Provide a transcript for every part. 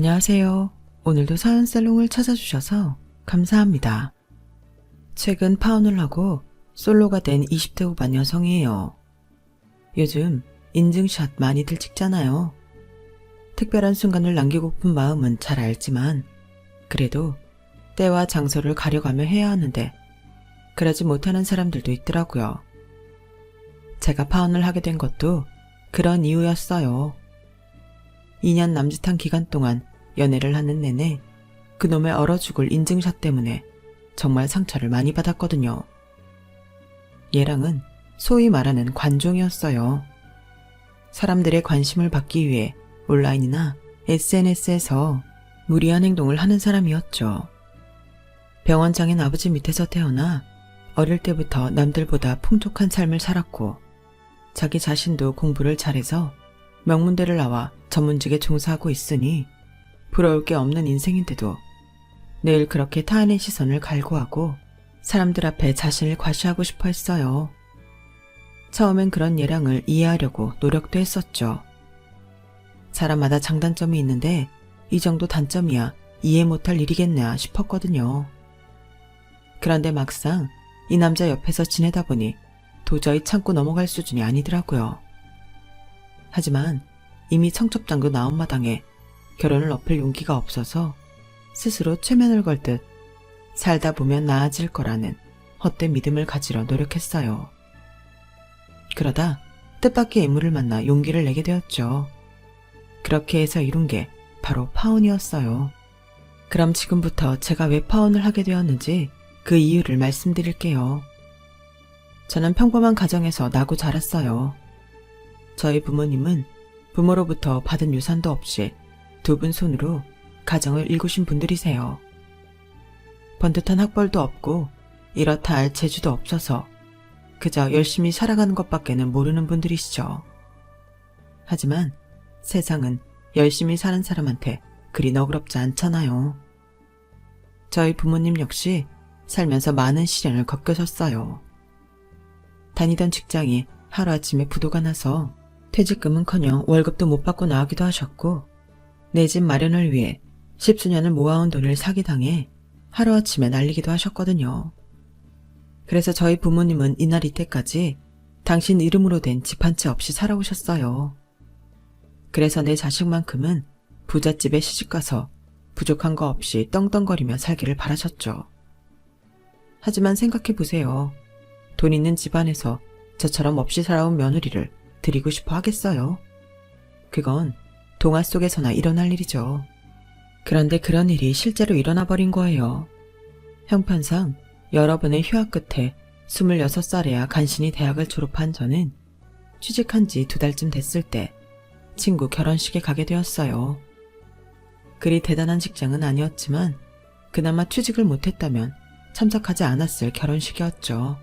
안녕하세요. 오늘도 사연살롱을 찾아주셔서 감사합니다. 최근 파혼을 하고 솔로가 된 20대 후반 여성이에요. 요즘 인증샷 많이들 찍잖아요. 특별한 순간을 남기고픈 마음은 잘 알지만 그래도 때와 장소를 가려가며 해야 하는데 그러지 못하는 사람들도 있더라고요. 제가 파혼을 하게 된 것도 그런 이유였어요. 2년 남짓한 기간 동안 연애를 하는 내내 그놈의 얼어 죽을 인증샷 때문에 정말 상처를 많이 받았거든요. 얘랑은 소위 말하는 관종이었어요. 사람들의 관심을 받기 위해 온라인이나 SNS에서 무리한 행동을 하는 사람이었죠. 병원장인 아버지 밑에서 태어나 어릴 때부터 남들보다 풍족한 삶을 살았고 자기 자신도 공부를 잘해서 명문대를 나와 전문직에 종사하고 있으니 부러울 게 없는 인생인데도 늘 그렇게 타인의 시선을 갈구하고 사람들 앞에 자신을 과시하고 싶어 했어요. 처음엔 그런 예랑을 이해하려고 노력도 했었죠. 사람마다 장단점이 있는데 이 정도 단점이야 이해 못할 일이겠나 싶었거든요. 그런데 막상 이 남자 옆에서 지내다 보니 도저히 참고 넘어갈 수준이 아니더라고요. 하지만 이미 청첩장도 나온 마당에 결혼을 엎을 용기가 없어서 스스로 최면을 걸듯 살다 보면 나아질 거라는 헛된 믿음을 가지려 노력했어요. 그러다 뜻밖의 인물을 만나 용기를 내게 되었죠. 그렇게 해서 이룬 게 바로 파혼이었어요. 그럼 지금부터 제가 왜 파혼을 하게 되었는지 그 이유를 말씀드릴게요. 저는 평범한 가정에서 나고 자랐어요. 저희 부모님은 부모로부터 받은 유산도 없이 두 분 손으로 가정을 일구신 분들이세요. 번듯한 학벌도 없고 이렇다 할 재주도 없어서 그저 열심히 살아가는 것밖에는 모르는 분들이시죠. 하지만 세상은 열심히 사는 사람한테 그리 너그럽지 않잖아요. 저희 부모님 역시 살면서 많은 시련을 겪으셨어요. 다니던 직장이 하루아침에 부도가 나서 퇴직금은커녕 월급도 못 받고 나가기도 하셨고 내 집 마련을 위해 십수년을 모아온 돈을 사기당해 하루아침에 날리기도 하셨거든요. 그래서 저희 부모님은 이날 이때까지 당신 이름으로 된 집 한 채 없이 살아오셨어요. 그래서 내 자식만큼은 부잣집에 시집가서 부족한 거 없이 떵떵거리며 살기를 바라셨죠. 하지만 생각해보세요. 돈 있는 집안에서 저처럼 없이 살아온 며느리를 드리고 싶어 하겠어요? 그건 동화 속에서나 일어날 일이죠. 그런데 그런 일이 실제로 일어나 버린 거예요. 형편상 여러 번의 휴학 끝에 26살에야 간신히 대학을 졸업한 저는 취직한 지 2달쯤 됐을 때 친구 결혼식에 가게 되었어요. 그리 대단한 직장은 아니었지만 그나마 취직을 못했다면 참석하지 않았을 결혼식이었죠.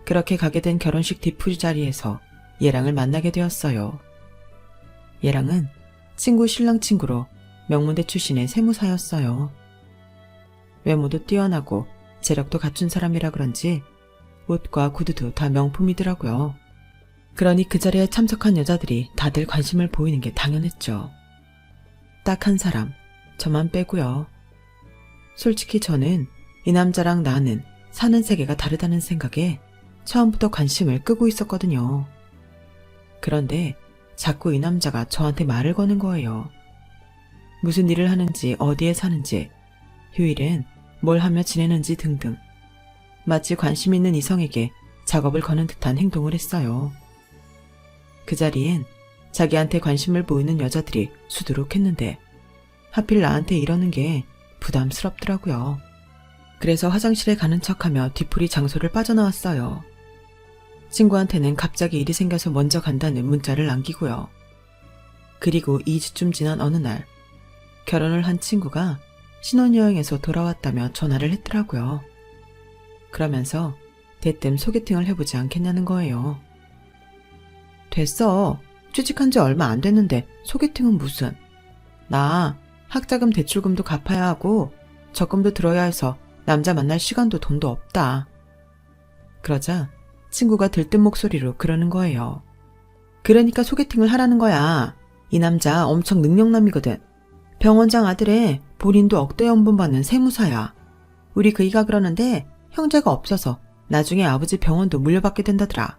그렇게 가게 된 결혼식 뒤풀이 자리에서 얘랑을 만나게 되었어요. 얘랑은 친구 신랑 친구로 명문대 출신의 세무사였어요. 외모도 뛰어나고 재력도 갖춘 사람이라 그런지 옷과 구두도 다 명품이더라고요. 그러니 그 자리에 참석한 여자들이 다들 관심을 보이는 게 당연했죠. 딱 한 사람, 저만 빼고요. 솔직히 저는 이 남자랑 나는 사는 세계가 다르다는 생각에 처음부터 관심을 끄고 있었거든요. 그런데 자꾸 이 남자가 저한테 말을 거는 거예요. 무슨 일을 하는지 어디에 사는지 휴일엔 뭘 하며 지내는지 등등 마치 관심 있는 이성에게 작업을 거는 듯한 행동을 했어요. 그 자리엔 자기한테 관심을 보이는 여자들이 수두룩했는데 하필 나한테 이러는 게 부담스럽더라고요. 그래서 화장실에 가는 척하며 뒤풀이 장소를 빠져나왔어요. 친구한테는 갑자기 일이 생겨서 먼저 간다는 문자를 남기고요. 그리고 2주쯤 지난 어느 날 결혼을 한 친구가 신혼여행에서 돌아왔다며 전화를 했더라고요. 그러면서 대뜸 소개팅을 해보지 않겠냐는 거예요. 됐어. 취직한 지 얼마 안 됐는데 소개팅은 무슨. 나 학자금 대출금도 갚아야 하고 적금도 들어야 해서 남자 만날 시간도 돈도 없다. 그러자 친구가 들뜬 목소리로 그러는 거예요. 그러니까 소개팅을 하라는 거야. 이 남자 엄청 능력남이거든. 병원장 아들의 본인도 억대 연봉 받는 세무사야. 우리 그이가 그러는데 형제가 없어서 나중에 아버지 병원도 물려받게 된다더라.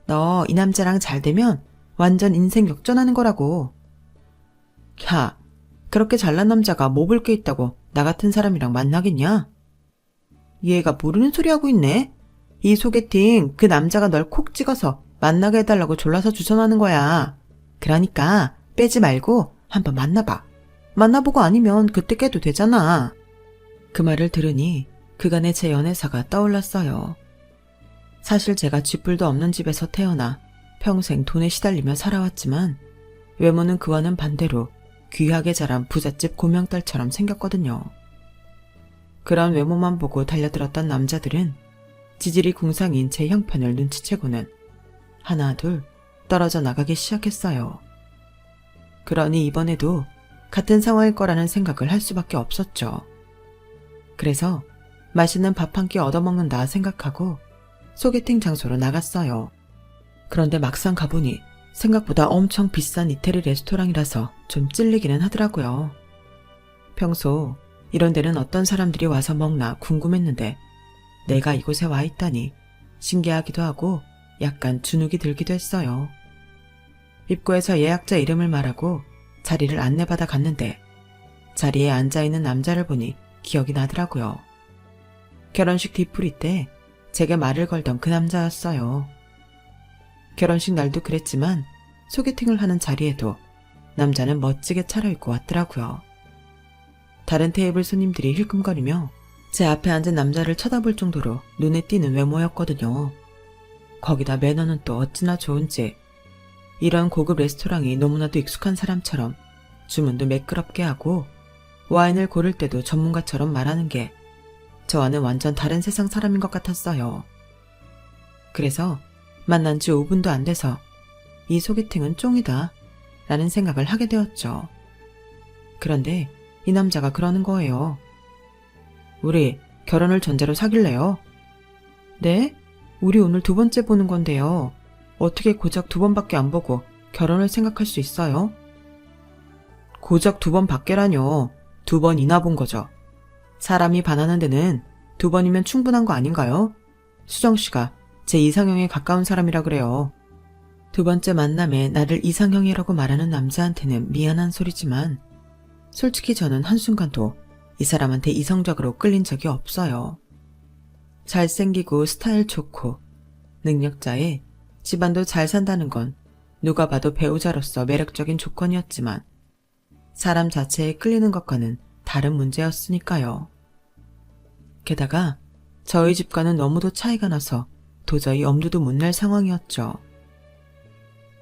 너 이 남자랑 잘 되면 완전 인생 역전하는 거라고. 야, 그렇게 잘난 남자가 뭐 볼 게 있다고 나 같은 사람이랑 만나겠냐? 얘가 모르는 소리 하고 있네. 이 소개팅 그 남자가 널 콕 찍어서 만나게 해달라고 졸라서 주선하는 거야. 그러니까 빼지 말고 한번 만나봐. 만나보고 아니면 그때 깨도 되잖아. 그 말을 들으니 그간의 제 연애사가 떠올랐어요. 사실 제가 쥐뿔도 없는 집에서 태어나 평생 돈에 시달리며 살아왔지만 외모는 그와는 반대로 귀하게 자란 부잣집 고명딸처럼 생겼거든요. 그런 외모만 보고 달려들었던 남자들은 지질이 궁상인 제 형편을 눈치채고는 하나 둘 떨어져 나가기 시작했어요. 그러니 이번에도 같은 상황일 거라는 생각을 할 수밖에 없었죠. 그래서 맛있는 밥 한 끼 얻어먹는다 생각하고 소개팅 장소로 나갔어요. 그런데 막상 가보니 생각보다 엄청 비싼 이태리 레스토랑이라서 좀 찔리기는 하더라고요. 평소 이런 데는 어떤 사람들이 와서 먹나 궁금했는데 내가 이곳에 와 있다니 신기하기도 하고 약간 주눅이 들기도 했어요. 입구에서 예약자 이름을 말하고 자리를 안내받아 갔는데 자리에 앉아있는 남자를 보니 기억이 나더라고요. 결혼식 뒤풀이 때 제게 말을 걸던 그 남자였어요. 결혼식 날도 그랬지만 소개팅을 하는 자리에도 남자는 멋지게 차려입고 왔더라고요. 다른 테이블 손님들이 힐끔거리며 제 앞에 앉은 남자를 쳐다볼 정도로 눈에 띄는 외모였거든요. 거기다 매너는 또 어찌나 좋은지 이런 고급 레스토랑이 너무나도 익숙한 사람처럼 주문도 매끄럽게 하고 와인을 고를 때도 전문가처럼 말하는 게 저와는 완전 다른 세상 사람인 것 같았어요. 그래서 만난 지 5분도 안 돼서 이 소개팅은 쫑이다 라는 생각을 하게 되었죠. 그런데 이 남자가 그러는 거예요. 우리 결혼을 전제로 사귈래요? 네? 우리 오늘 두 번째 보는 건데요. 어떻게 고작 두 번밖에 안 보고 결혼을 생각할 수 있어요? 고작 두 번 밖에라뇨. 두 번이나 본 거죠. 사람이 반하는 데는 두 번이면 충분한 거 아닌가요? 수정씨가 제 이상형에 가까운 사람이라 그래요. 두 번째 만남에 나를 이상형이라고 말하는 남자한테는 미안한 소리지만 솔직히 저는 한순간도 이 사람한테 이성적으로 끌린 적이 없어요. 잘생기고 스타일 좋고 능력자에 집안도 잘 산다는 건 누가 봐도 배우자로서 매력적인 조건이었지만 사람 자체에 끌리는 것과는 다른 문제였으니까요. 게다가 저희 집과는 너무도 차이가 나서 도저히 엄두도 못 낼 상황이었죠.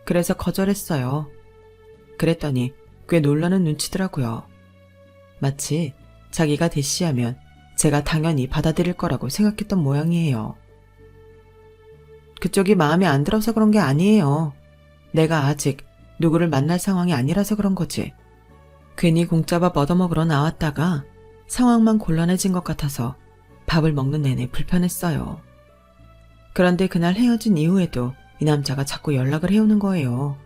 그래서 거절했어요. 그랬더니 꽤 놀라는 눈치더라고요. 마치 자기가 대시하면 제가 당연히 받아들일 거라고 생각했던 모양이에요. 그쪽이 마음에 안 들어서 그런 게 아니에요. 내가 아직 누구를 만날 상황이 아니라서 그런 거지. 괜히 공짜밥 얻어먹으러 나왔다가 상황만 곤란해진 것 같아서 밥을 먹는 내내 불편했어요. 그런데 그날 헤어진 이후에도 이 남자가 자꾸 연락을 해오는 거예요.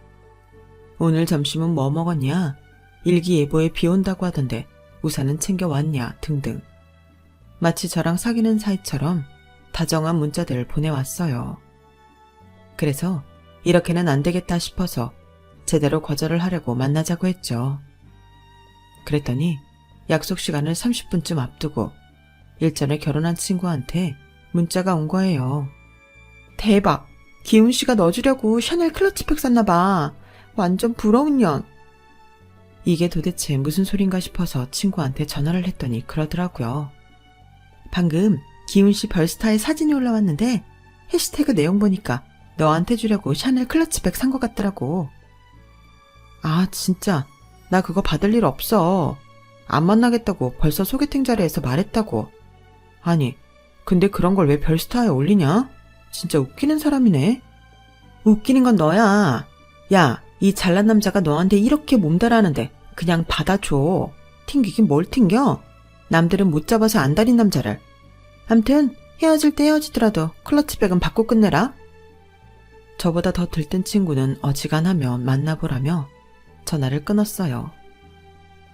오늘 점심은 뭐 먹었냐? 일기예보에 비 온다고 하던데 우산은 챙겨왔냐? 등등. 마치 저랑 사귀는 사이처럼 다정한 문자들을 보내왔어요. 그래서 이렇게는 안 되겠다 싶어서 제대로 거절을 하려고 만나자고 했죠. 그랬더니 약속 시간을 30분쯤 앞두고 일전에 결혼한 친구한테 문자가 온 거예요. 대박! 기훈씨가 넣어주려고 샤넬 클러치백 샀나봐. 완전 부러운 년. 이게 도대체 무슨 소린가 싶어서 친구한테 전화를 했더니 그러더라고요. 방금 기훈씨 별스타에 사진이 올라왔는데 해시태그 내용 보니까 너한테 주려고 샤넬 클러치백 산 것 같더라고. 아 진짜 나 그거 받을 일 없어. 안 만나겠다고 벌써 소개팅 자리에서 말했다고. 아니 근데 그런 걸 왜 별스타에 올리냐? 진짜 웃기는 사람이네. 웃기는 건 너야. 야, 이 잘난 남자가 너한테 이렇게 몸달아하는데 그냥 받아줘. 튕기긴 뭘 튕겨? 남들은 못 잡아서 안 다린 남자를. 암튼 헤어질 때 헤어지더라도 클러치백은 받고 끝내라. 저보다 더 들뜬 친구는 어지간하면 만나보라며 전화를 끊었어요.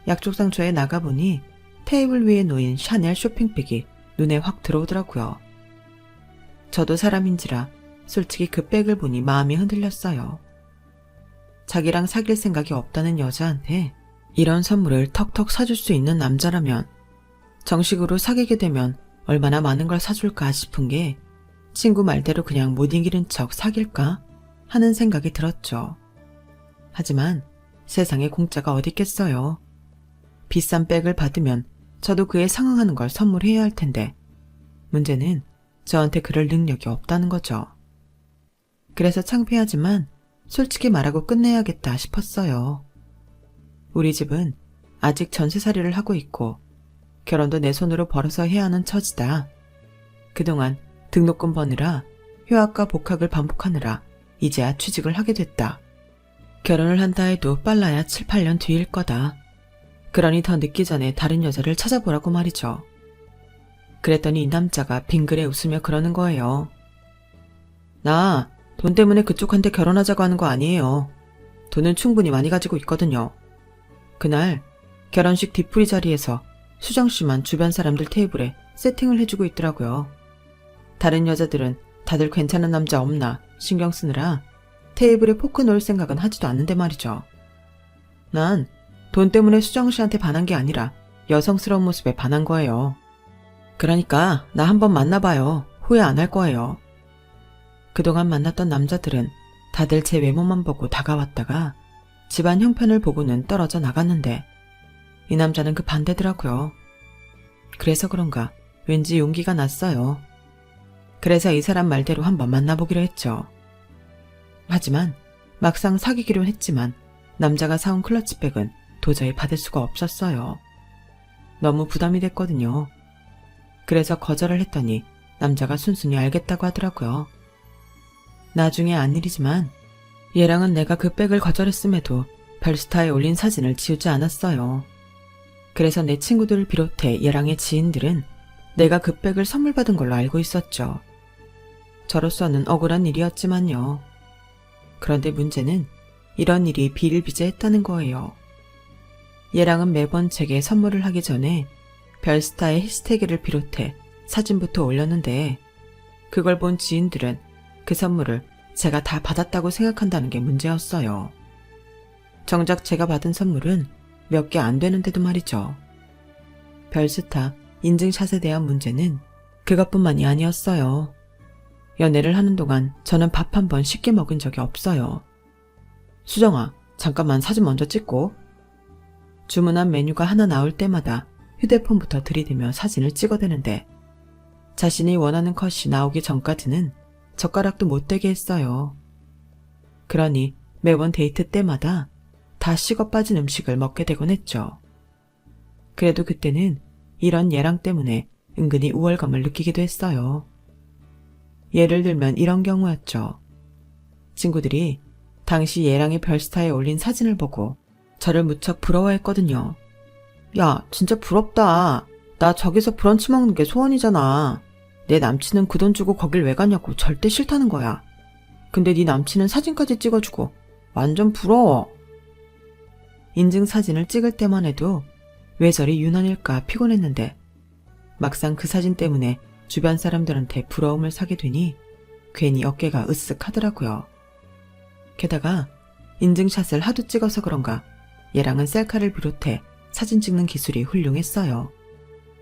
약족상초에 나가보니 테이블 위에 놓인 샤넬 쇼핑백이 눈에 확 들어오더라고요. 저도 사람인지라 솔직히 그 백을 보니 마음이 흔들렸어요. 자기랑 사귈 생각이 없다는 여자한테 이런 선물을 턱턱 사줄 수 있는 남자라면 정식으로 사귀게 되면 얼마나 많은 걸 사줄까 싶은 게 친구 말대로 그냥 못 이기는 척 사귈까 하는 생각이 들었죠. 하지만 세상에 공짜가 어딨겠어요. 비싼 백을 받으면 저도 그에 상응하는 걸 선물해야 할 텐데 문제는 저한테 그럴 능력이 없다는 거죠. 그래서 창피하지만 솔직히 말하고 끝내야겠다 싶었어요. 우리 집은 아직 전세살이를 하고 있고 결혼도 내 손으로 벌어서 해야 하는 처지다. 그동안 등록금 버느라 휴학과 복학을 반복하느라 이제야 취직을 하게 됐다. 결혼을 한다 해도 빨라야 7, 8년 뒤일 거다. 그러니 더 늦기 전에 다른 여자를 찾아보라고 말이죠. 그랬더니 이 남자가 빙그레 웃으며 그러는 거예요. 나 돈 때문에 그쪽한테 결혼하자고 하는 거 아니에요. 돈은 충분히 많이 가지고 있거든요. 그날 결혼식 뒤풀이 자리에서 수정씨만 주변 사람들 테이블에 세팅을 해주고 있더라고요. 다른 여자들은 다들 괜찮은 남자 없나 신경 쓰느라 테이블에 포크 놓을 생각은 하지도 않는데 말이죠. 난 돈 때문에 수정씨한테 반한 게 아니라 여성스러운 모습에 반한 거예요. 그러니까 나 한번 만나봐요. 후회 안 할 거예요. 그동안 만났던 남자들은 다들 제 외모만 보고 다가왔다가 집안 형편을 보고는 떨어져 나갔는데 이 남자는 그 반대더라고요. 그래서 그런가 왠지 용기가 났어요. 그래서 이 사람 말대로 한번 만나보기로 했죠. 하지만 막상 사귀기로 했지만 남자가 사온 클러치백은 도저히 받을 수가 없었어요. 너무 부담이 됐거든요. 그래서 거절을 했더니 남자가 순순히 알겠다고 하더라고요. 나중에 안 일이지만 얘랑은 내가 그 백을 거절했음에도 별스타에 올린 사진을 지우지 않았어요. 그래서 내 친구들을 비롯해 얘랑의 지인들은 내가 그 백을 선물 받은 걸로 알고 있었죠. 저로서는 억울한 일이었지만요. 그런데 문제는 이런 일이 비일비재했다는 거예요. 얘랑은 매번 제게 선물을 하기 전에 별스타의 해시태그를 비롯해 사진부터 올렸는데 그걸 본 지인들은 그 선물을 제가 다 받았다고 생각한다는 게 문제였어요. 정작 제가 받은 선물은 몇 개 안 되는데도 말이죠. 별스타 인증샷에 대한 문제는 그것뿐만이 아니었어요. 연애를 하는 동안 저는 밥 한 번 쉽게 먹은 적이 없어요. 수정아, 잠깐만 사진 먼저 찍고. 주문한 메뉴가 하나 나올 때마다 휴대폰부터 들이대며 사진을 찍어대는데 자신이 원하는 컷이 나오기 전까지는 젓가락도 못 대게 했어요. 그러니 매번 데이트 때마다 다 식어 빠진 음식을 먹게 되곤 했죠. 그래도 그때는 이런 얘랑 때문에 은근히 우월감을 느끼기도 했어요. 예를 들면 이런 경우였죠. 친구들이 당시 얘랑의 별스타에 올린 사진을 보고 저를 무척 부러워했거든요. 야, 진짜 부럽다. 나 저기서 브런치 먹는 게 소원이잖아. 내 남친은 그 돈 주고 거길 왜 가냐고 절대 싫다는 거야. 근데 네 남친은 사진까지 찍어주고 완전 부러워. 인증사진을 찍을 때만 해도 왜 저리 유난일까 피곤했는데 막상 그 사진 때문에 주변 사람들한테 부러움을 사게 되니 괜히 어깨가 으쓱하더라고요. 게다가 인증샷을 하도 찍어서 그런가 얘랑은 셀카를 비롯해 사진 찍는 기술이 훌륭했어요.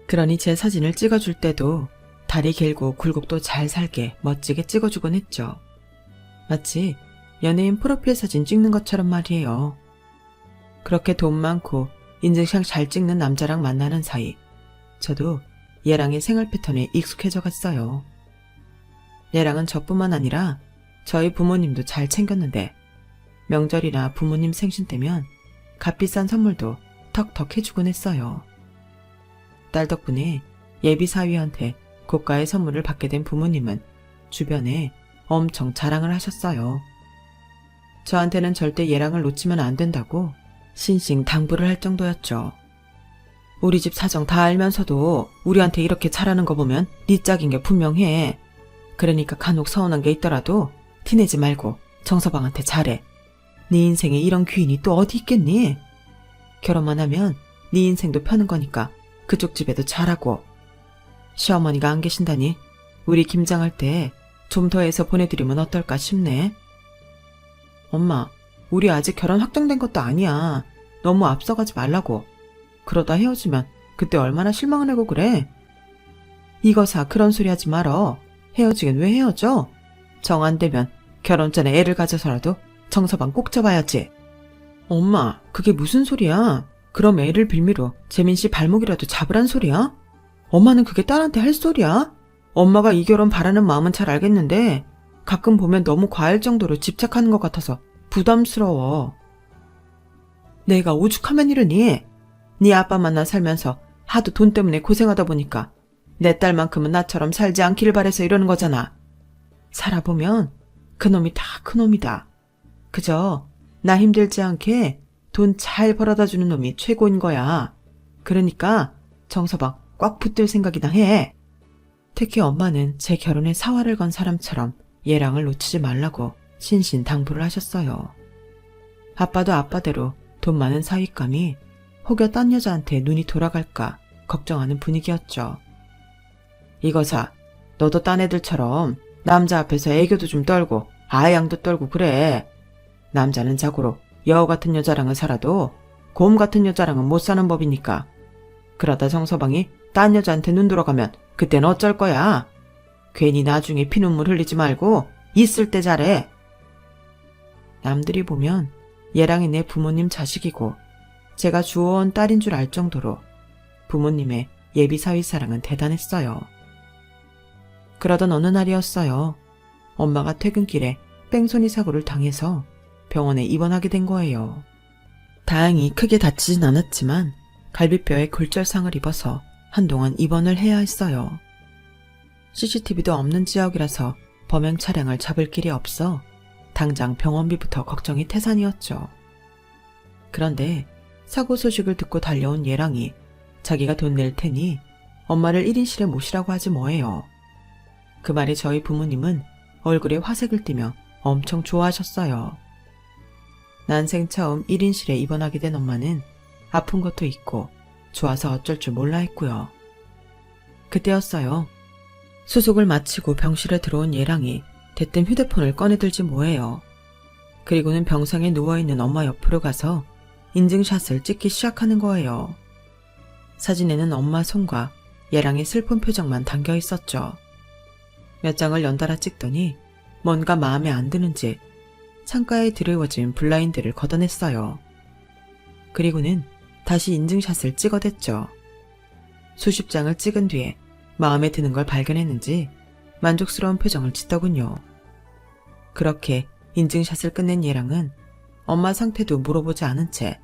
그러니 제 사진을 찍어줄 때도 다리 길고 굴곡도 잘 살게 멋지게 찍어주곤 했죠. 마치 연예인 프로필 사진 찍는 것처럼 말이에요. 그렇게 돈 많고 인증샷 잘 찍는 남자랑 만나는 사이 저도 얘랑의 생활 패턴에 익숙해져 갔어요. 얘랑은 저뿐만 아니라 저희 부모님도 잘 챙겼는데 명절이나 부모님 생신 때면 값비싼 선물도 턱턱 해주곤 했어요. 딸 덕분에 예비 사위한테 고가의 선물을 받게 된 부모님은 주변에 엄청 자랑을 하셨어요. 저한테는 절대 얘랑을 놓치면 안 된다고 신신 당부를 할 정도였죠. 우리 집 사정 다 알면서도 우리한테 이렇게 잘하는 거 보면 네 짝인 게 분명해. 그러니까 간혹 서운한 게 있더라도 티내지 말고 정서방한테 잘해. 네 인생에 이런 귀인이 또 어디 있겠니? 결혼만 하면 네 인생도 펴는 거니까 그쪽 집에도 잘하고. 시어머니가 안 계신다니 우리 김장할 때 좀 더 해서 보내드리면 어떨까 싶네. 엄마, 우리 아직 결혼 확정된 것도 아니야. 너무 앞서가지 말라고. 그러다 헤어지면 그때 얼마나 실망을 하고 그래. 이거사 그런 소리 하지 말어. 헤어지긴 왜 헤어져? 정 안 되면 결혼 전에 애를 가져서라도 정서방 꼭 잡아야지. 엄마, 그게 무슨 소리야? 그럼 애를 빌미로 재민 씨 발목이라도 잡으란 소리야? 엄마는 그게 딸한테 할 소리야? 엄마가 이 결혼 바라는 마음은 잘 알겠는데 가끔 보면 너무 과할 정도로 집착하는 것 같아서 부담스러워. 내가 오죽하면 이러니? 네 아빠 만나 살면서 하도 돈 때문에 고생하다 보니까 내 딸만큼은 나처럼 살지 않기를 바래서 이러는 거잖아. 살아보면 그놈이 다 그놈이다. 그저 나 힘들지 않게 돈 잘 벌어다 주는 놈이 최고인 거야. 그러니까 정서방 꽉 붙들 생각이나 해. 특히 엄마는 제 결혼에 사활을 건 사람처럼 얘랑을 놓치지 말라고 신신당부를 하셨어요. 아빠도 아빠대로 돈 많은 사윗감이 혹여 딴 여자한테 눈이 돌아갈까 걱정하는 분위기였죠. 이거사, 너도 딴 애들처럼 남자 앞에서 애교도 좀 떨고 아양도 떨고 그래. 남자는 자고로 여우 같은 여자랑은 살아도 곰 같은 여자랑은 못 사는 법이니까. 그러다 정서방이 딴 여자한테 눈 돌아가면 그땐 어쩔 거야. 괜히 나중에 피눈물 흘리지 말고 있을 때 잘해. 남들이 보면 얘랑이 내 부모님 자식이고 제가 주워온 딸인 줄 알 정도로 부모님의 예비 사위 사랑은 대단했어요. 그러던 어느 날이었어요. 엄마가 퇴근길에 뺑소니 사고를 당해서 병원에 입원하게 된 거예요. 다행히 크게 다치진 않았지만 갈비뼈에 골절상을 입어서 한동안 입원을 해야 했어요. CCTV도 없는 지역이라서 범행 차량을 잡을 길이 없어 당장 병원비부터 걱정이 태산이었죠. 그런데 사고 소식을 듣고 달려온 얘랑이 자기가 돈 낼 테니 엄마를 1인실에 모시라고 하지 뭐예요. 그 말에 저희 부모님은 얼굴에 화색을 띠며 엄청 좋아하셨어요. 난생 처음 1인실에 입원하게 된 엄마는 아픈 것도 있고 좋아서 어쩔 줄 몰라 했고요. 그때였어요. 수속을 마치고 병실에 들어온 얘랑이 대뜸 휴대폰을 꺼내들지 뭐예요. 그리고는 병상에 누워있는 엄마 옆으로 가서 인증샷을 찍기 시작하는 거예요. 사진에는 엄마 손과 얘랑의 슬픈 표정만 담겨 있었죠. 몇 장을 연달아 찍더니 뭔가 마음에 안 드는지 창가에 드리워진 블라인드를 걷어냈어요. 그리고는 다시 인증샷을 찍어댔죠. 수십 장을 찍은 뒤에 마음에 드는 걸 발견했는지 만족스러운 표정을 짓더군요. 그렇게 인증샷을 끝낸 얘랑은 엄마 상태도 물어보지 않은 채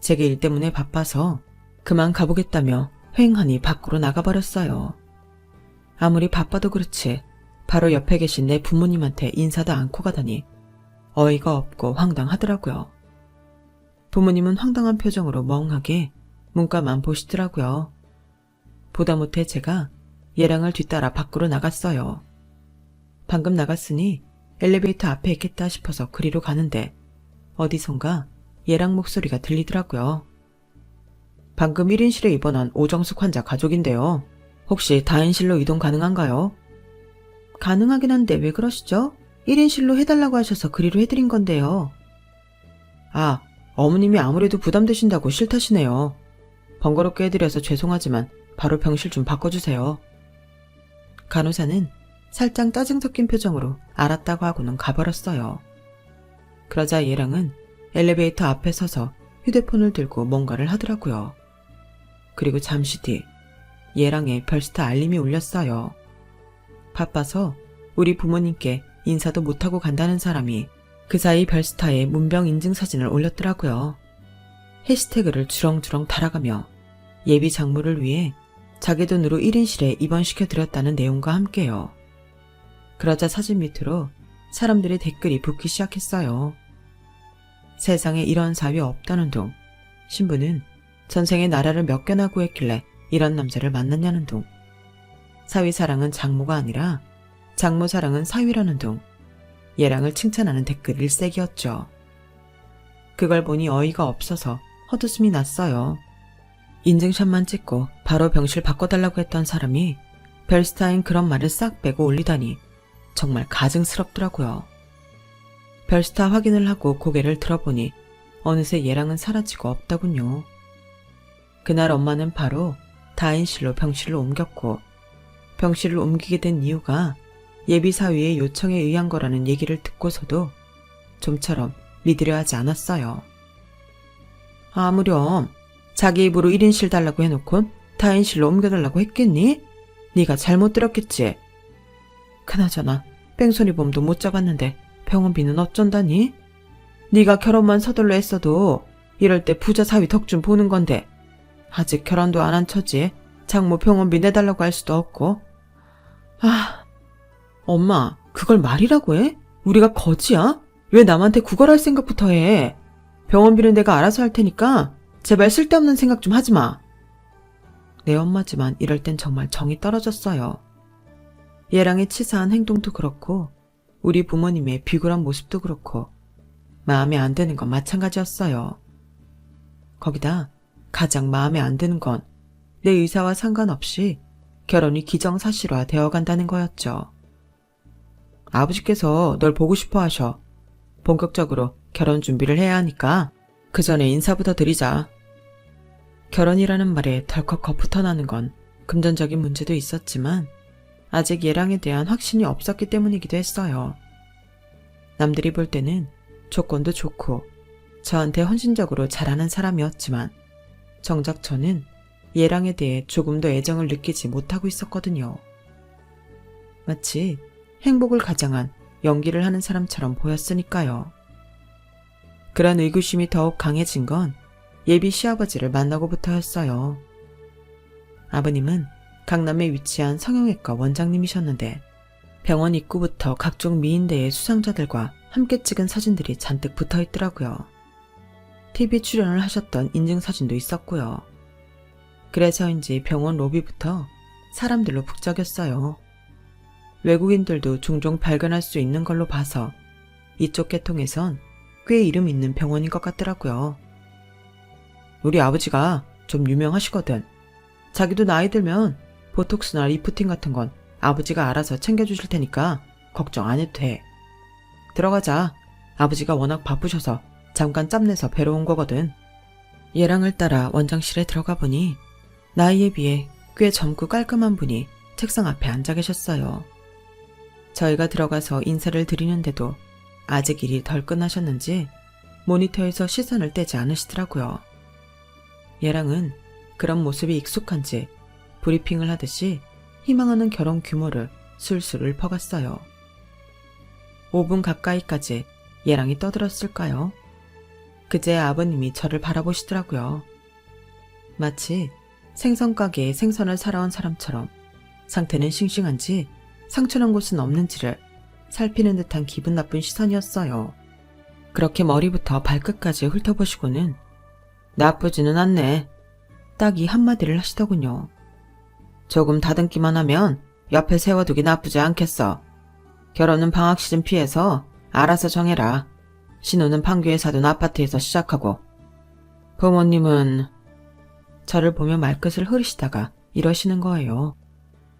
제게 일 때문에 바빠서 그만 가보겠다며 휑하니 밖으로 나가버렸어요. 아무리 바빠도 그렇지 바로 옆에 계신 내 부모님한테 인사도 않고 가다니 어이가 없고 황당하더라고요. 부모님은 황당한 표정으로 멍하게 문가만 보시더라고요. 보다 못해 제가 얘랑을 뒤따라 밖으로 나갔어요. 방금 나갔으니 엘리베이터 앞에 있겠다 싶어서 그리로 가는데 어디선가 얘랑 목소리가 들리더라고요. 방금 1인실에 입원한 오정숙 환자 가족인데요. 혹시 다인실로 이동 가능한가요? 가능하긴 한데 왜 그러시죠? 1인실로 해달라고 하셔서 그리로 해드린 건데요. 아, 어머님이 아무래도 부담되신다고 싫다시네요. 번거롭게 해드려서 죄송하지만 바로 병실 좀 바꿔주세요. 간호사는 살짝 짜증 섞인 표정으로 알았다고 하고는 가버렸어요. 그러자 얘랑은 엘리베이터 앞에 서서 휴대폰을 들고 뭔가를 하더라고요. 그리고 잠시 뒤 얘랑의 별스타 알림이 울렸어요. 바빠서 우리 부모님께 인사도 못하고 간다는 사람이 그 사이 별스타에 문병 인증사진을 올렸더라고요. 해시태그를 주렁주렁 달아가며 예비 장모를 위해 자기 돈으로 1인실에 입원시켜드렸다는 내용과 함께요. 그러자 사진 밑으로 사람들의 댓글이 붙기 시작했어요. 세상에 이런 사위 없다는 둥. 신부는 전생에 나라를 몇 개나 구했길래 이런 남자를 만났냐는 둥. 사위 사랑은 장모가 아니라 장모 사랑은 사위라는 둥. 얘랑을 칭찬하는 댓글 일색이었죠. 그걸 보니 어이가 없어서 헛웃음이 났어요. 인증샷만 찍고 바로 병실 바꿔달라고 했던 사람이 별스타인 그런 말을 싹 빼고 올리다니 정말 가증스럽더라고요. 별스타 확인을 하고 고개를 들어보니 어느새 얘랑은 사라지고 없더군요. 그날 엄마는 바로 다인실로 병실을 옮겼고 병실을 옮기게 된 이유가 예비사위의 요청에 의한 거라는 얘기를 듣고서도 좀처럼 믿으려 하지 않았어요. 아무렴 자기 입으로 1인실 달라고 해놓고 다인실로 옮겨달라고 했겠니? 네가 잘못 들었겠지? 그나저나 뺑소니범도 못 잡았는데 병원비는 어쩐다니? 네가 결혼만 서둘러 했어도 이럴 때 부자 사위 덕 좀 보는 건데 아직 결혼도 안 한 처지에 장모 병원비 내달라고 할 수도 없고. 아, 엄마 그걸 말이라고 해? 우리가 거지야? 왜 남한테 구걸할 생각부터 해? 병원비는 내가 알아서 할 테니까 제발 쓸데없는 생각 좀 하지 마. 내 엄마지만 이럴 땐 정말 정이 떨어졌어요. 얘랑의 치사한 행동도 그렇고 우리 부모님의 비굴한 모습도 그렇고 마음에 안 드는 건 마찬가지였어요. 거기다 가장 마음에 안 드는 건 내 의사와 상관없이 결혼이 기정사실화 되어간다는 거였죠. 아버지께서 널 보고 싶어 하셔. 본격적으로 결혼 준비를 해야 하니까 그 전에 인사부터 드리자. 결혼이라는 말에 덜컥 겁부터 나는 건 금전적인 문제도 있었지만 아직 얘랑에 대한 확신이 없었기 때문이기도 했어요. 남들이 볼 때는 조건도 좋고 저한테 헌신적으로 잘하는 사람이었지만 정작 저는 얘랑에 대해 조금 더 애정을 느끼지 못하고 있었거든요. 마치 행복을 가장한 연기를 하는 사람처럼 보였으니까요. 그런 의구심이 더욱 강해진 건 예비 시아버지를 만나고부터였어요. 아버님은 강남에 위치한 성형외과 원장님이셨는데 병원 입구부터 각종 미인대의 수상자들과 함께 찍은 사진들이 잔뜩 붙어있더라고요. TV 출연을 하셨던 인증사진도 있었고요. 그래서인지 병원 로비부터 사람들로 북적였어요. 외국인들도 종종 발견할 수 있는 걸로 봐서 이쪽 계통에선 꽤 이름 있는 병원인 것 같더라고요. 우리 아버지가 좀 유명하시거든. 자기도 나이 들면 보톡스나 리프팅 같은 건 아버지가 알아서 챙겨주실 테니까 걱정 안 해도 돼. 들어가자. 아버지가 워낙 바쁘셔서 잠깐 짬내서 뵈러 온 거거든. 얘랑을 따라 원장실에 들어가 보니 나이에 비해 꽤 젊고 깔끔한 분이 책상 앞에 앉아 계셨어요. 저희가 들어가서 인사를 드리는데도 아직 일이 덜 끝나셨는지 모니터에서 시선을 떼지 않으시더라고요. 얘랑은 그런 모습이 익숙한지 브리핑을 하듯이 희망하는 결혼 규모를 술술 읊어갔어요. 5분 가까이까지 얘랑이 떠들었을까요? 그제 아버님이 저를 바라보시더라고요. 마치 생선가게에 생선을 사러 온 사람처럼 상태는 싱싱한지 상처난 곳은 없는지를 살피는 듯한 기분 나쁜 시선이었어요. 그렇게 머리부터 발끝까지 훑어보시고는 나쁘지는 않네. 딱 이 한마디를 하시더군요. 조금 다듬기만 하면 옆에 세워두기 나쁘지 않겠어. 결혼은 방학 시즌 피해서 알아서 정해라. 신혼은 판교에 사둔 아파트에서 시작하고. 부모님은 저를 보며 말끝을 흐리시다가 이러시는 거예요.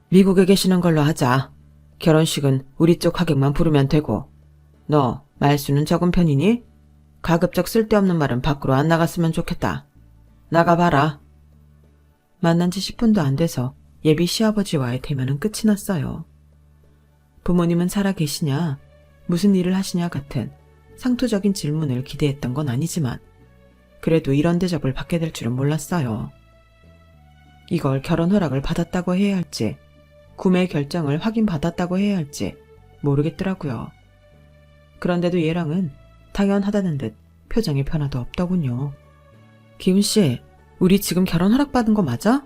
미국에 계시는 걸로 하자. 결혼식은 우리 쪽 하객만 부르면 되고. 너 말수는 적은 편이니? 가급적 쓸데없는 말은 밖으로 안 나갔으면 좋겠다. 나가봐라. 만난 지 10분도 안 돼서 예비 시아버지와의 대면은 끝이 났어요. 부모님은 살아계시냐, 무슨 일을 하시냐 같은 상투적인 질문을 기대했던 건 아니지만 그래도 이런 대접을 받게 될 줄은 몰랐어요. 이걸 결혼 허락을 받았다고 해야 할지 구매 결정을 확인받았다고 해야 할지 모르겠더라고요. 그런데도 얘랑은 당연하다는 듯 표정에 변화도 없더군요. 기훈씨, 우리 지금 결혼 허락받은 거 맞아?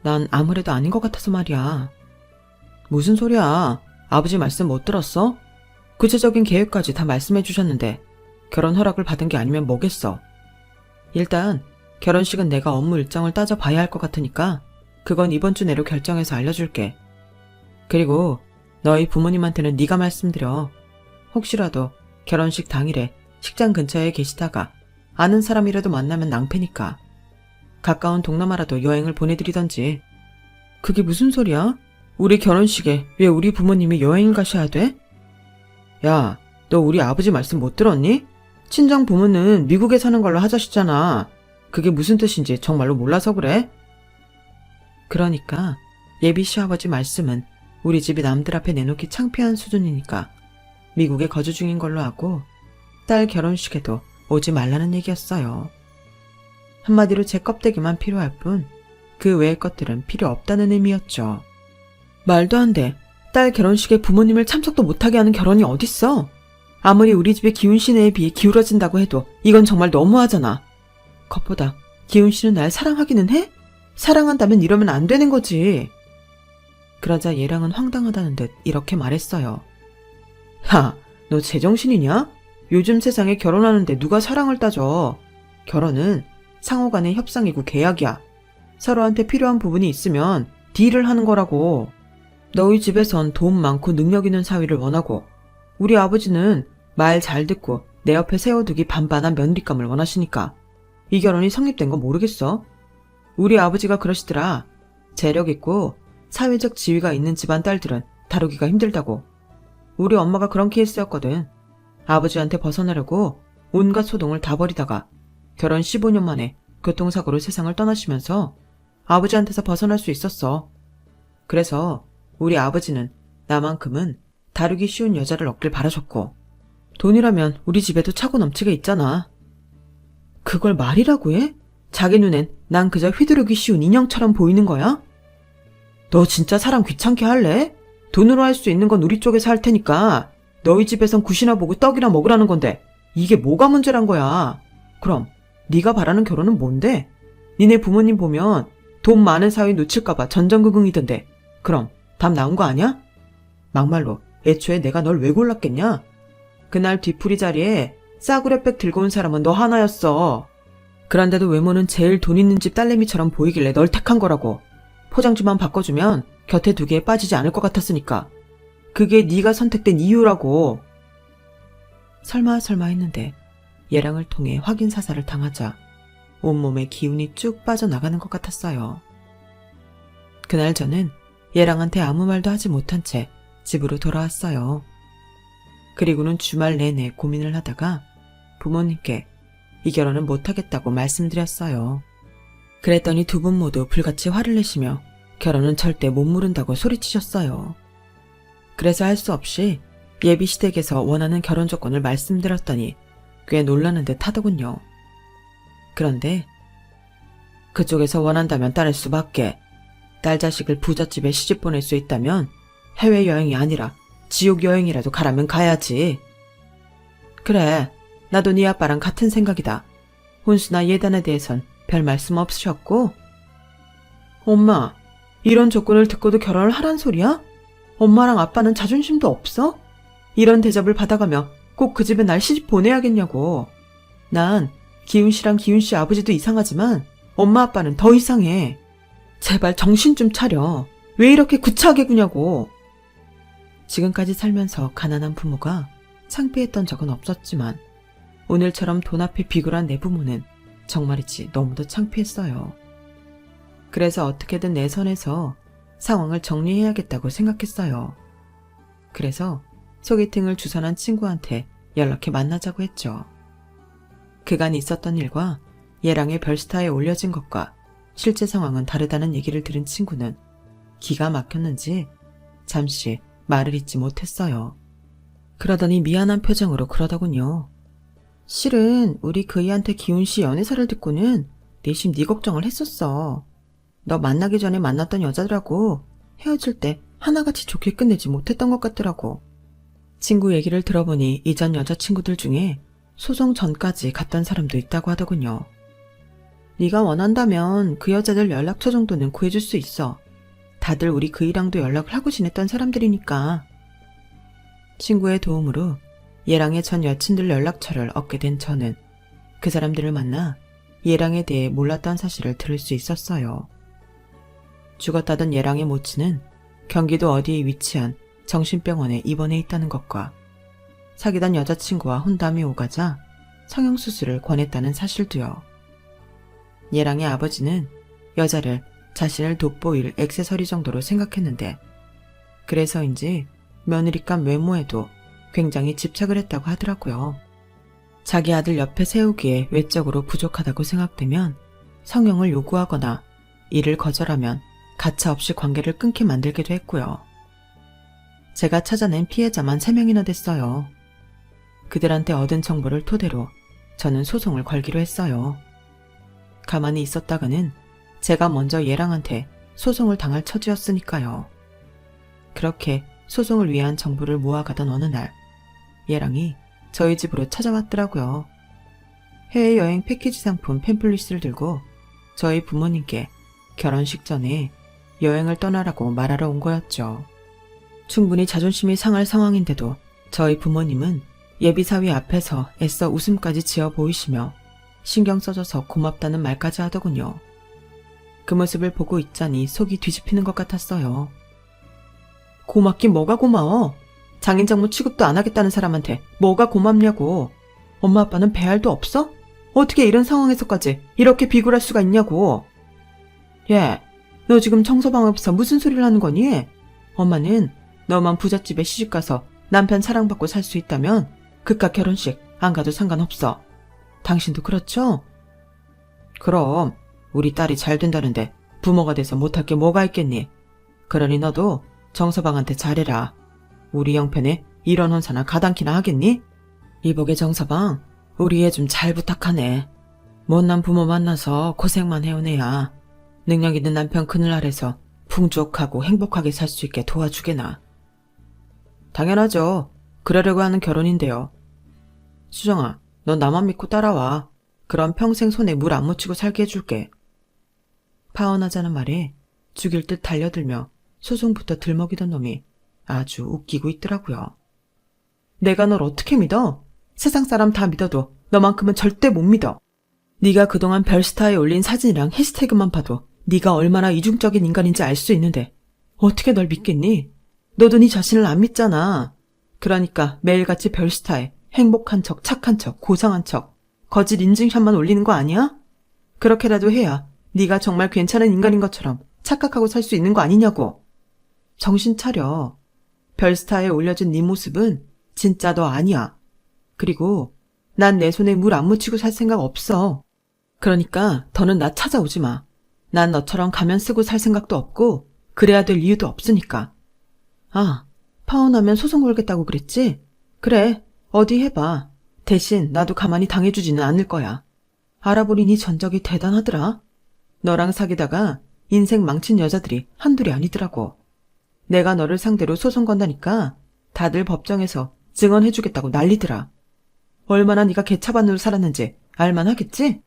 난 아무래도 아닌 것 같아서 말이야. 무슨 소리야. 아버지 말씀 못 들었어? 구체적인 계획까지 다 말씀해 주셨는데 결혼 허락을 받은 게 아니면 뭐겠어. 일단 결혼식은 내가 업무 일정을 따져봐야 할 것 같으니까 그건 이번 주 내로 결정해서 알려줄게. 그리고 너희 부모님한테는 네가 말씀드려. 혹시라도 결혼식 당일에 식장 근처에 계시다가 아는 사람이라도 만나면 낭패니까. 가까운 동남아라도 여행을 보내드리던지. 그게 무슨 소리야? 우리 결혼식에 왜 우리 부모님이 여행을 가셔야 돼? 야, 너 우리 아버지 말씀 못 들었니? 친정 부모는 미국에 사는 걸로 하자시잖아. 그게 무슨 뜻인지 정말로 몰라서 그래? 그러니까 예비 시아버지 말씀은 우리 집이 남들 앞에 내놓기 창피한 수준이니까 미국에 거주 중인 걸로 하고 딸 결혼식에도 오지 말라는 얘기였어요. 한마디로 제 껍데기만 필요할 뿐 그 외의 것들은 필요 없다는 의미였죠. 말도 안 돼. 딸 결혼식에 부모님을 참석도 못하게 하는 결혼이 어딨어? 아무리 우리 집의 기훈 씨네에 비해 기울어진다고 해도 이건 정말 너무하잖아. 겉보다 기훈 씨는 날 사랑하기는 해? 사랑한다면 이러면 안 되는 거지. 그러자 얘랑은 황당하다는 듯 이렇게 말했어요. 야, 너 제정신이냐? 요즘 세상에 결혼하는데 누가 사랑을 따져. 결혼은 상호 간의 협상이고 계약이야. 서로한테 필요한 부분이 있으면 딜을 하는 거라고. 너희 집에선 돈 많고 능력 있는 사위를 원하고 우리 아버지는 말 잘 듣고 내 옆에 세워두기 반반한 며느리감을 원하시니까 이 결혼이 성립된 거 모르겠어? 우리 아버지가 그러시더라. 재력 있고 사회적 지위가 있는 집안 딸들은 다루기가 힘들다고. 우리 엄마가 그런 케이스였거든. 아버지한테 벗어나려고 온갖 소동을 다 버리다가 결혼 15년 만에 교통사고로 세상을 떠나시면서 아버지한테서 벗어날 수 있었어. 그래서 우리 아버지는 나만큼은 다루기 쉬운 여자를 얻길 바라셨고 돈이라면 우리 집에도 차고 넘치게 있잖아. 그걸 말이라고 해? 자기 눈엔 난 그저 휘두르기 쉬운 인형처럼 보이는 거야? 너 진짜 사람 귀찮게 할래? 돈으로 할 수 있는 건 우리 쪽에서 할 테니까 너희 집에선 굿이나 보고 떡이나 먹으라는 건데 이게 뭐가 문제란 거야. 그럼 네가 바라는 결혼은 뭔데? 니네 부모님 보면 돈 많은 사위 놓칠까봐 전전긍긍이던데 그럼 답 나온 거 아니야? 막말로 애초에 내가 널 왜 골랐겠냐? 그날 뒤풀이 자리에 싸구려백 들고 온 사람은 너 하나였어. 그런데도 외모는 제일 돈 있는 집 딸내미처럼 보이길래 널 택한 거라고. 포장지만 바꿔주면 곁에 두기에 빠지지 않을 것 같았으니까. 그게 네가 선택된 이유라고. 설마 했는데 얘랑을 통해 확인 사살을 당하자 온몸에 기운이 쭉 빠져나가는 것 같았어요. 그날 저는 얘랑한테 아무 말도 하지 못한 채 집으로 돌아왔어요. 그리고는 주말 내내 고민을 하다가 부모님께 이 결혼은 못하겠다고 말씀드렸어요. 그랬더니 두 분 모두 불같이 화를 내시며 결혼은 절대 못 무른다고 소리치셨어요. 그래서 할 수 없이 예비시댁에서 원하는 결혼 조건을 말씀드렸더니 꽤 놀라는 듯 하더군요. 그런데 그쪽에서 원한다면 따를 수밖에. 딸 자식을 부잣집에 시집 보낼 수 있다면 해외여행이 아니라 지옥여행이라도 가라면 가야지. 그래, 나도 네 아빠랑 같은 생각이다. 혼수나 예단에 대해선 별 말씀 없으셨고. 엄마, 이런 조건을 듣고도 결혼을 하란 소리야? 엄마랑 아빠는 자존심도 없어? 이런 대접을 받아가며 꼭 그 집에 날 시집 보내야겠냐고. 난 기훈 씨랑 기훈 씨 아버지도 이상하지만 엄마 아빠는 더 이상해. 제발 정신 좀 차려. 왜 이렇게 구차하게 구냐고. 지금까지 살면서 가난한 부모가 창피했던 적은 없었지만 오늘처럼 돈 앞에 비굴한 내 부모는 정말이지 너무도 창피했어요. 그래서 어떻게든 내 선에서 상황을 정리해야겠다고 생각했어요. 그래서 소개팅을 주선한 친구한테 연락해 만나자고 했죠. 그간 있었던 일과 얘랑의 별스타에 올려진 것과 실제 상황은 다르다는 얘기를 들은 친구는 기가 막혔는지 잠시 말을 잇지 못했어요. 그러더니 미안한 표정으로 그러더군요. 실은 우리 그이한테 기훈씨 연애사를 듣고는 내심 네 걱정을 했었어. 너 만나기 전에 만났던 여자들하고 헤어질 때 하나같이 좋게 끝내지 못했던 것 같더라고. 친구 얘기를 들어보니 이전 여자친구들 중에 소송 전까지 갔던 사람도 있다고 하더군요. 네가 원한다면 그 여자들 연락처 정도는 구해줄 수 있어. 다들 우리 그이랑도 연락을 하고 지냈던 사람들이니까. 친구의 도움으로 얘랑의 전 여친들 연락처를 얻게 된 저는 그 사람들을 만나 얘랑에 대해 몰랐던 사실을 들을 수 있었어요. 죽었다던 얘랑의 모친은 경기도 어디에 위치한 정신병원에 입원해 있다는 것과 사귀던 여자친구와 혼담이 오가자 성형수술을 권했다는 사실도요. 얘랑의 아버지는 여자를 자신을 돋보일 액세서리 정도로 생각했는데 그래서인지 며느리감 외모에도 굉장히 집착을 했다고 하더라고요. 자기 아들 옆에 세우기에 외적으로 부족하다고 생각되면 성형을 요구하거나 이를 거절하면 가차없이 관계를 끊게 만들기도 했고요. 제가 찾아낸 피해자만 3명이나 됐어요. 그들한테 얻은 정보를 토대로 저는 소송을 걸기로 했어요. 가만히 있었다가는 제가 먼저 얘랑한테 소송을 당할 처지였으니까요. 그렇게 소송을 위한 정보를 모아가던 어느 날 얘랑이 저희 집으로 찾아왔더라고요. 해외여행 패키지 상품 팸플릿을 들고 저희 부모님께 결혼식 전에 여행을 떠나라고 말하러 온 거였죠. 충분히 자존심이 상할 상황인데도 저희 부모님은 예비사위 앞에서 애써 웃음까지 지어 보이시며 신경 써줘서 고맙다는 말까지 하더군요. 그 모습을 보고 있자니 속이 뒤집히는 것 같았어요. 고맙긴 뭐가 고마워. 장인장모 취급도 안 하겠다는 사람한테 뭐가 고맙냐고. 엄마 아빠는 배알도 없어? 어떻게 이런 상황에서까지 이렇게 비굴할 수가 있냐고. 얘, 너 지금 청서방 앞에서 무슨 소리를 하는 거니? 엄마는 너만 부잣집에 시집가서 남편 사랑받고 살 수 있다면 그깟 결혼식 안 가도 상관없어. 당신도 그렇죠? 그럼 우리 딸이 잘 된다는데 부모가 돼서 못할 게 뭐가 있겠니? 그러니 너도 정서방한테 잘해라. 우리 형편에 이런 혼사나 가당키나 하겠니? 이복의 정서방, 우리 애 좀 잘 부탁하네. 못난 부모 만나서 고생만 해온 애야. 능력 있는 남편 그늘 아래서 풍족하고 행복하게 살 수 있게 도와주게나. 당연하죠. 그러려고 하는 결혼인데요. 수정아, 넌 나만 믿고 따라와. 그럼 평생 손에 물 안 묻히고 살게 해줄게. 파혼하자는 말에 죽일 듯 달려들며 소송부터 들먹이던 놈이 아주 웃기고 있더라고요. 내가 널 어떻게 믿어? 세상 사람 다 믿어도 너만큼은 절대 못 믿어. 네가 그동안 별스타에 올린 사진이랑 해시태그만 봐도 네가 얼마나 이중적인 인간인지 알 수 있는데 어떻게 널 믿겠니? 너도 네 자신을 안 믿잖아. 그러니까 매일같이 별스타에 행복한 척, 착한 척, 고상한 척, 거짓 인증샷만 올리는 거 아니야? 그렇게라도 해야 네가 정말 괜찮은 인간인 것처럼 착각하고 살 수 있는 거 아니냐고. 정신 차려. 별스타에 올려진 네 모습은 진짜 너 아니야. 그리고 난 내 손에 물 안 묻히고 살 생각 없어. 그러니까 더는 나 찾아오지 마. 난 너처럼 가면 쓰고 살 생각도 없고 그래야 될 이유도 없으니까. 아, 파혼하면 소송 걸겠다고 그랬지? 그래, 어디 해봐. 대신 나도 가만히 당해주지는 않을 거야. 알아보니 네 전적이 대단하더라. 너랑 사귀다가 인생 망친 여자들이 한둘이 아니더라고. 내가 너를 상대로 소송 건다니까 다들 법정에서 증언해주겠다고 난리더라. 얼마나 네가 개차반으로 살았는지 알만하겠지?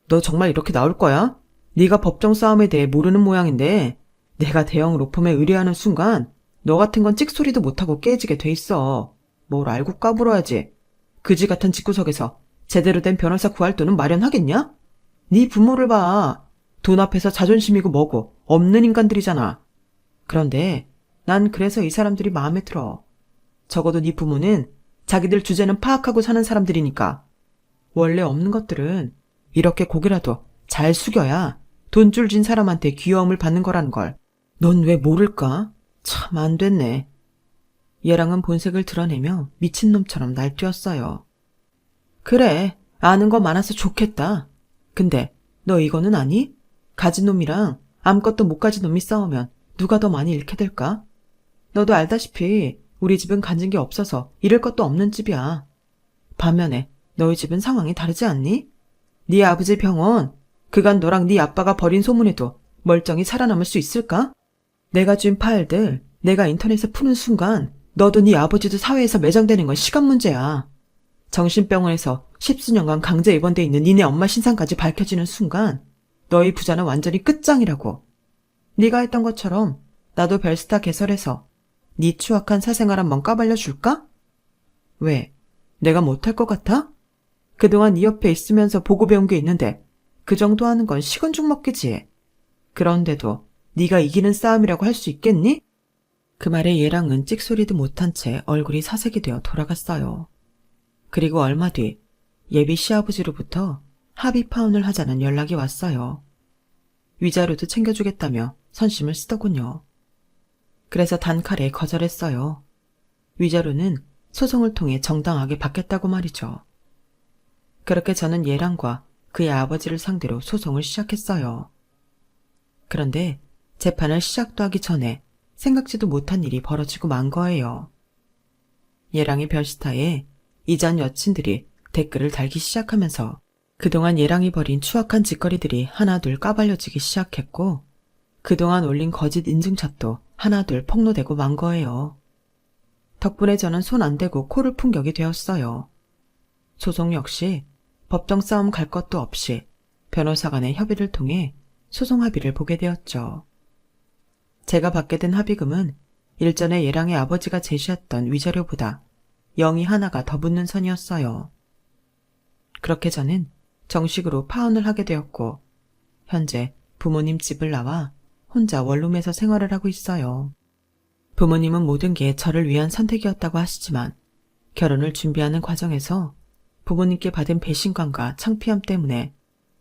너 정말 이렇게 나올 거야? 네가 법정 싸움에 대해 모르는 모양인데 내가 대형 로펌에 의뢰하는 순간 너 같은 건 찍소리도 못하고 깨지게 돼 있어. 뭘 알고 까불어야지. 그지 같은 집구석에서 제대로 된 변호사 구할 돈은 마련하겠냐? 네 부모를 봐. 돈 앞에서 자존심이고 뭐고 없는 인간들이잖아. 그런데 난 그래서 이 사람들이 마음에 들어. 적어도 네 부모는 자기들 주제는 파악하고 사는 사람들이니까. 원래 없는 것들은 이렇게 고개라도 잘 숙여야 돈줄 진 사람한테 귀여움을 받는 거라는 걸. 넌 왜 모를까? 참 안 됐네. 얘랑은 본색을 드러내며 미친놈처럼 날뛰었어요. 그래, 아는 거 많아서 좋겠다. 근데 너 이거는 아니? 가진 놈이랑 아무것도 못 가진 놈이 싸우면 누가 더 많이 잃게 될까? 너도 알다시피 우리 집은 가진 게 없어서 잃을 것도 없는 집이야. 반면에 너희 집은 상황이 다르지 않니? 네 아버지 병원, 그간 너랑 네 아빠가 벌인 소문에도 멀쩡히 살아남을 수 있을까? 내가 준 파일들 내가 인터넷에 푸는 순간 너도 네 아버지도 사회에서 매장되는 건 시간 문제야. 정신병원에서 10수년간 강제 입원돼 있는 니네 엄마 신상까지 밝혀지는 순간 너희 부자는 완전히 끝장이라고. 네가 했던 것처럼 나도 별스타 개설해서 네 추악한 사생활 한번 까발려 줄까? 왜? 내가 못할 것 같아? 그동안 네 옆에 있으면서 보고 배운 게 있는데 그 정도 하는 건 식은 죽 먹기지. 그런데도 네가 이기는 싸움이라고 할 수 있겠니? 그 말에 얘랑은 찍소리도 못한 채 얼굴이 사색이 되어 돌아갔어요. 그리고 얼마 뒤 예비 시아버지로부터 합의 파혼을 하자는 연락이 왔어요. 위자료도 챙겨주겠다며 선심을 쓰더군요. 그래서 단칼에 거절했어요. 위자료는 소송을 통해 정당하게 받겠다고 말이죠. 그렇게 저는 예랑과 그의 아버지를 상대로 소송을 시작했어요. 그런데 재판을 시작도 하기 전에 생각지도 못한 일이 벌어지고 만 거예요. 예랑의 별스타에 이전 여친들이 댓글을 달기 시작하면서 그동안 예랑이 벌인 추악한 짓거리들이 하나둘 까발려지기 시작했고 그동안 올린 거짓 인증샷도 하나둘 폭로되고 만 거예요. 덕분에 저는 손 안 대고 코를 풍격이 되었어요. 소송 역시 법정 싸움 갈 것도 없이 변호사 간의 협의를 통해 소송 합의를 보게 되었죠. 제가 받게 된 합의금은 일전에 예랑의 아버지가 제시했던 위자료보다 0이 하나가 더 붙는 선이었어요. 그렇게 저는 정식으로 파혼을 하게 되었고 현재 부모님 집을 나와 혼자 원룸에서 생활을 하고 있어요. 부모님은 모든 게 저를 위한 선택이었다고 하시지만 결혼을 준비하는 과정에서 부모님께 받은 배신감과 창피함 때문에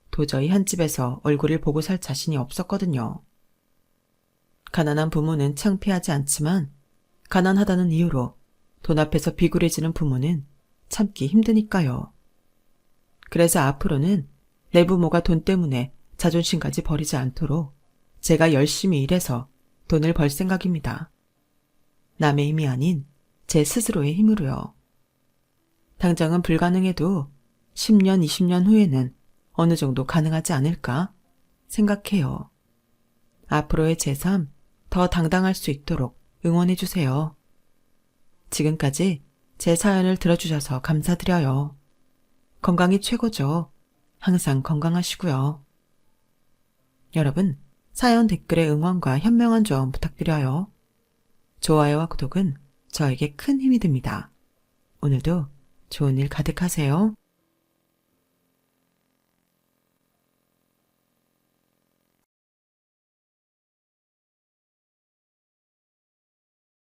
도저히 한 집에서 얼굴을 보고 살 자신이 없었거든요. 가난한 부모는 창피하지 않지만 가난하다는 이유로 돈 앞에서 비굴해지는 부모는 참기 힘드니까요. 그래서 앞으로는 내 부모가 돈 때문에 자존심까지 버리지 않도록 제가 열심히 일해서 돈을 벌 생각입니다. 남의 힘이 아닌 제 스스로의 힘으로요. 당장은 불가능해도 10년, 20년 후에는 어느 정도 가능하지 않을까 생각해요. 앞으로의 제 삶 더 당당할 수 있도록 응원해주세요. 지금까지 제 사연을 들어주셔서 감사드려요. 건강이 최고죠. 항상 건강하시고요. 여러분, 사연 댓글에 응원과 현명한 조언 부탁드려요. 좋아요와 구독은 저에게 큰 힘이 됩니다. 오늘도 좋은 일 가득하세요.